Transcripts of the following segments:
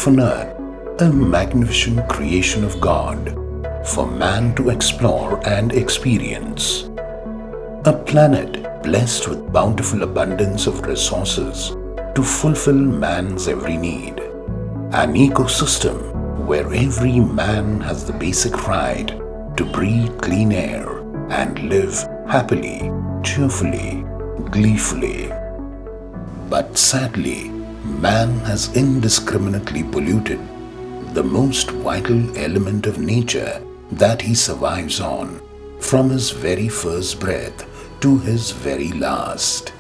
of an earth, a magnificent creation of God for man to explore and experience. A planet blessed with bountiful abundance of resources to fulfill man's every need. An ecosystem where every man has the basic right to breathe clean air and live happily, cheerfully, gleefully. But sadly, man has indiscriminately polluted the most vital element of nature that he survives on, from his very first breath to his very last.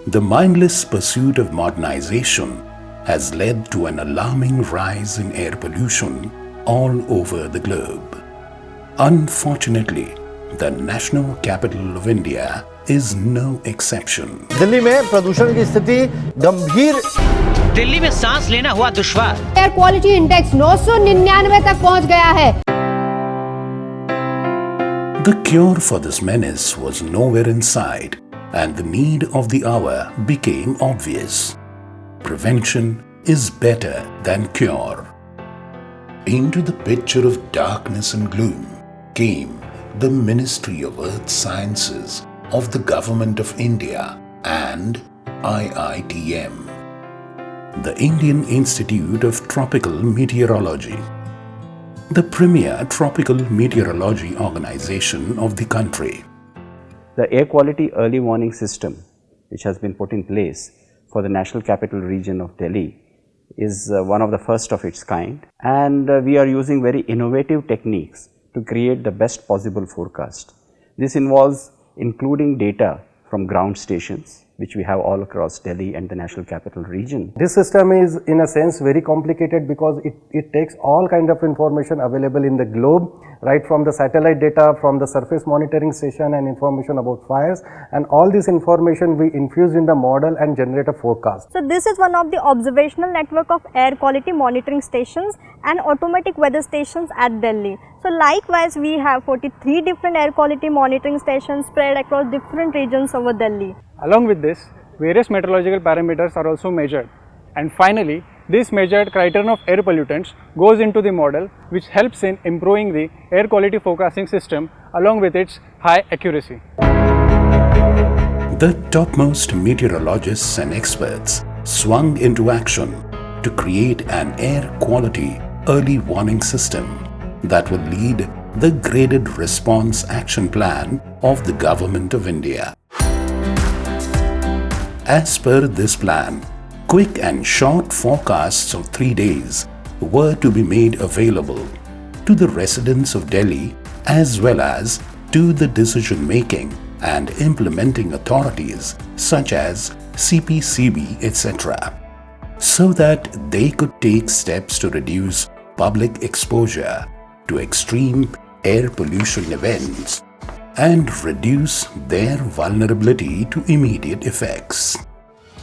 The mindless pursuit of modernization has led to an alarming rise in air pollution all over the globe. Unfortunately, the national capital of India is no exception. Delhi में प्रदूषण की स्थिति गंभीर। दिल्ली में सांस लेना हुआ दुश्वार। एयर क्वालिटी इंडेक्स 999 तक पहुंच गया है। The cure for this menace was nowhere in sight, and the need of the hour became obvious. Prevention is better than cure. Into the picture of darkness and gloom came the Ministry of Earth Sciences of the Government of India and IITM, the Indian Institute of Tropical Meteorology, the premier tropical meteorology organization of the country. The air quality early warning system, which has been put in place for the National Capital Region of Delhi, is one of the first of its kind, and we are using very innovative techniques to create the best possible forecast. This involves including data from ground stations, which we have all across Delhi and the National Capital Region. This system is in a sense very complicated because it takes all kind of information available in the globe, right from the satellite data, from the surface monitoring station and information about fires, and all this information we infuse in the model and generate a forecast. So this is one of the observational network of air quality monitoring stations and automatic weather stations at Delhi. So likewise, we have 43 different air quality monitoring stations spread across different regions over Delhi. Along with this, various meteorological parameters are also measured. And finally, this measured criterion of air pollutants goes into the model, which helps in improving the air quality forecasting system along with its high accuracy. The topmost meteorologists and experts swung into action to create an air quality early warning system that will lead the graded response action plan of the Government of India. As per this plan, quick and short forecasts of 3 days were to be made available to the residents of Delhi as well as to the decision-making and implementing authorities such as CPCB, etc., so that they could take steps to reduce public exposure to extreme air pollution events and reduce their vulnerability to immediate effects.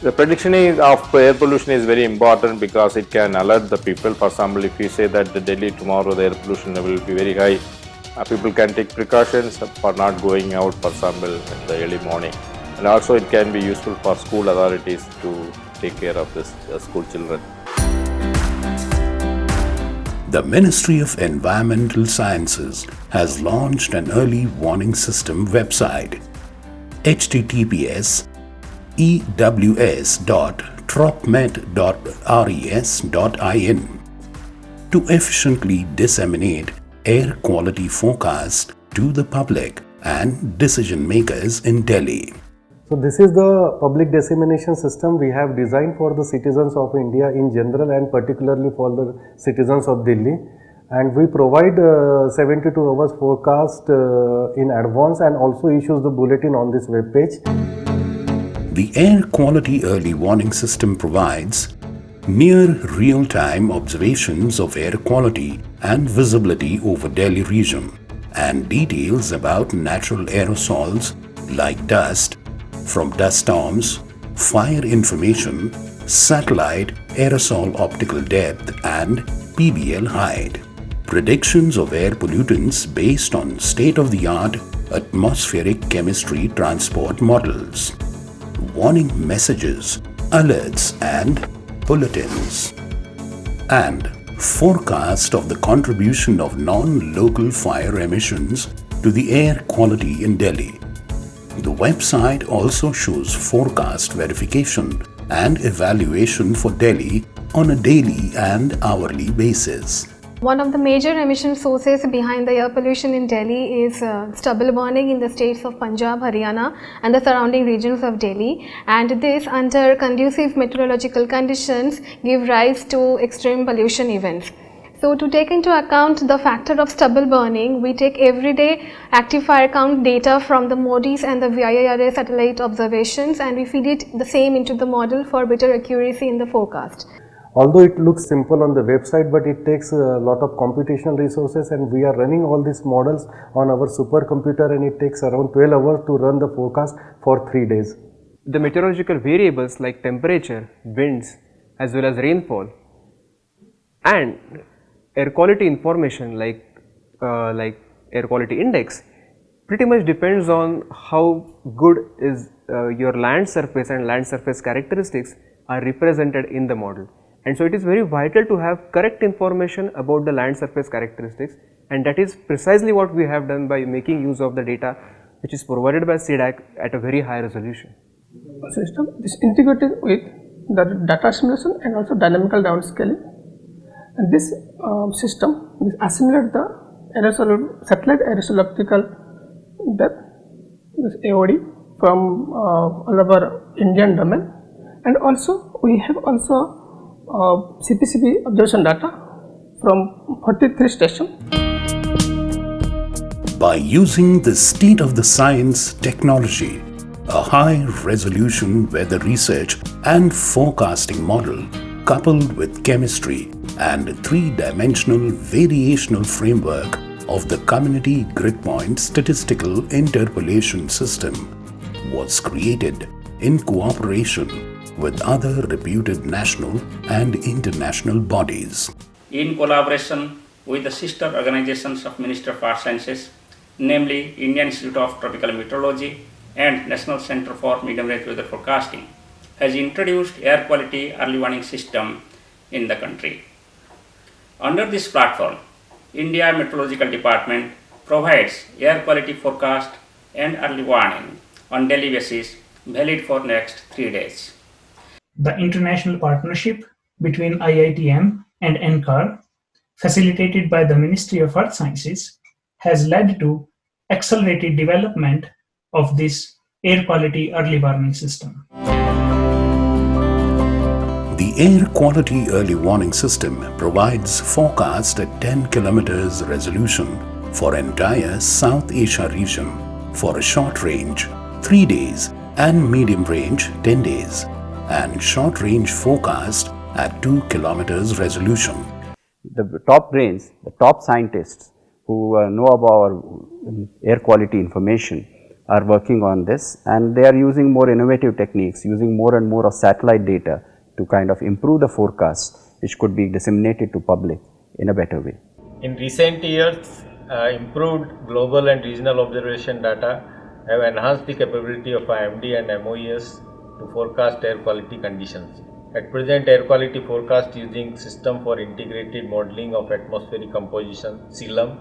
The prediction of air pollution is very important because it can alert the people. For example, if you say that the Delhi tomorrow the air pollution level will be very high, people can take precautions for not going out, for example, in the early morning. And also it can be useful for school authorities to take care of this school children. The Ministry of Environmental Sciences has launched an early warning system website, https://ews.tropmet.res.in, to efficiently disseminate air quality forecast to the public and decision makers in Delhi. So this is the public dissemination system we have designed for the citizens of India in general and particularly for the citizens of Delhi, and we provide 72 hours forecast in advance and also issues the bulletin on this web page. The Air Quality Early Warning System provides near real-time observations of air quality and visibility over Delhi region and details about natural aerosols like dust from dust storms, fire information, satellite aerosol optical depth and PBL height. Predictions of air pollutants based on state-of-the-art atmospheric chemistry transport models. Warning messages, alerts and bulletins. and forecast of the contribution of non-local fire emissions to the air quality in Delhi. The website also shows forecast verification and evaluation for Delhi on a daily and hourly basis. One of the major emission sources behind the air pollution in Delhi is stubble burning in the states of Punjab, Haryana and the surrounding regions of Delhi, and this, under conducive meteorological conditions, give rise to extreme pollution events. So to take into account the factor of stubble burning, we take everyday active fire count data from the MoES and the VIIRA satellite observations, and we feed it the same into the model for better accuracy in the forecast. Although it looks simple on the website, but it takes a lot of computational resources, and we are running all these models on our supercomputer, and it takes around 12 hours to run the forecast for 3 days. The meteorological variables like temperature, winds as well as rainfall and air quality information like air quality index pretty much depends on how good is your land surface and land surface characteristics are represented in the model. And so it is very vital to have correct information about the land surface characteristics, and that is precisely what we have done by making use of the data which is provided by CDAC at a very high resolution. System is integrated with the data simulation and also dynamical downscaling, and this system will assimilate the aerosol, satellite aerosol optical depth, this AOD, from all over Indian domain, and also we have also CPCB observation data from 43 stations. By using the state-of-the-science technology, a high-resolution weather research and forecasting model coupled with chemistry and a three-dimensional variational framework of the Community Grid Point Statistical Interpolation System was created in cooperation with other reputed national and international bodies. In collaboration with the sister organizations of Ministry of Earth Sciences, namely Indian Institute of Tropical Meteorology and National Center for Medium Range Weather Forecasting, has introduced air quality early warning system in the country. Under this platform, India Meteorological Department provides air quality forecast and early warning on daily basis, valid for next 3 days. The international partnership between IITM and NCAR, facilitated by the Ministry of Earth Sciences, has led to accelerated development of this air quality early warning system. The Air Quality Early Warning System provides forecast at 10 kilometers resolution for entire South Asia region for a short range 3 days and medium range 10 days, and short range forecast at 2 kilometers resolution. The top brains, the top scientists who know about air quality information are working on this, and they are using more innovative techniques, using more and more of satellite data to kind of improve the forecast, which could be disseminated to public in a better way. In recent years, improved global and regional observation data have enhanced the capability of IMD and MoES to forecast air quality conditions. At present, air quality forecast using system for integrated modeling of atmospheric composition, CILM,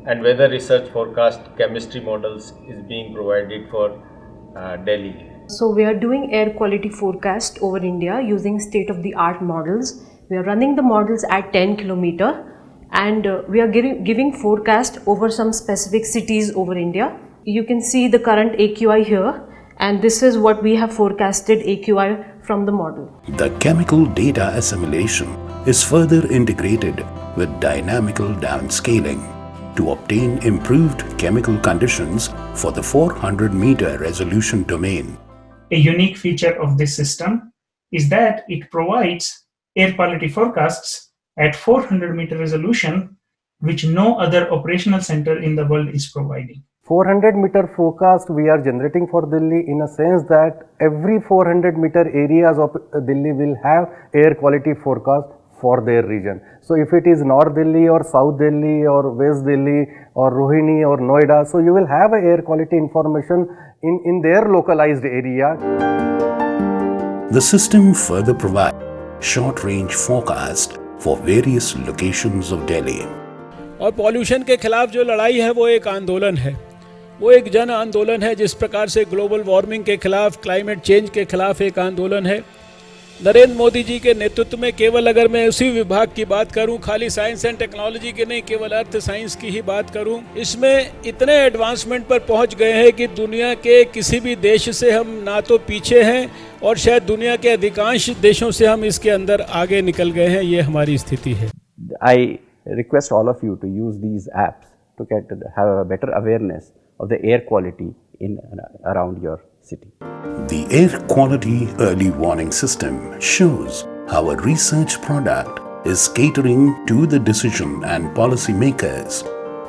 and weather research forecast chemistry models is being provided for Delhi. So we are doing air quality forecast over India using state-of-the-art models. We are running the models at 10 km and we are giving forecast over some specific cities over India. You can see the current AQI here, and this is what we have forecasted AQI from the model. The chemical data assimilation is further integrated with dynamical downscaling to obtain improved chemical conditions for the 400-meter resolution domain. A unique feature of this system is that it provides air quality forecasts at 400-meter resolution, which no other operational center in the world is providing. 400-meter forecast we are generating for Delhi in a sense that every 400-meter areas of Delhi will have air quality forecast for their region. So if it is North Delhi or South Delhi or West Delhi or Rohini or Noida, so you will have a air quality information in their localized area. The system further provides short-range forecast for various locations of Delhi. और pollution के खिलाफ जो लड़ाई है वो एक आंदोलन है, वो एक जन आंदोलन है। जिस प्रकार से ग्लोबल वार्मिंग के खिलाफ, क्लाइमेट चेंज के खिलाफ एक आंदोलन है। नरेंद्र मोदी जी के नेतृत्व में केवल अगर मैं उसी विभाग की बात करूं, खाली साइंस एंड टेक्नोलॉजी की नहीं, केवल अर्थ साइंस की ही बात करूं, इसमें इतने एडवांसमेंट पर पहुंच गए हैं कि दुनिया के किसी भी देश से हम ना तो पीछे हैं और शायद दुनिया के अधिकांश देशों से हम इसके अंदर आगे निकल गए हैं। ये हमारी स्थिति है। I request all of you to use these apps to have a better awareness of the air quality in around your city. The Air Quality Early Warning System shows how a research product is catering to the decision and policymakers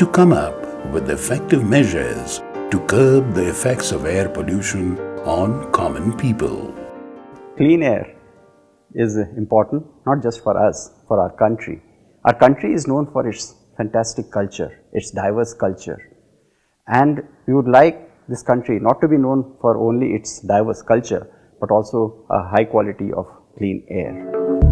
to come up with effective measures to curb the effects of air pollution on common people. Clean air is important not just for us, for our country. Our country is known for its fantastic culture, its diverse culture, and we would like this country not to be known for only its diverse culture, but also a high quality of clean air.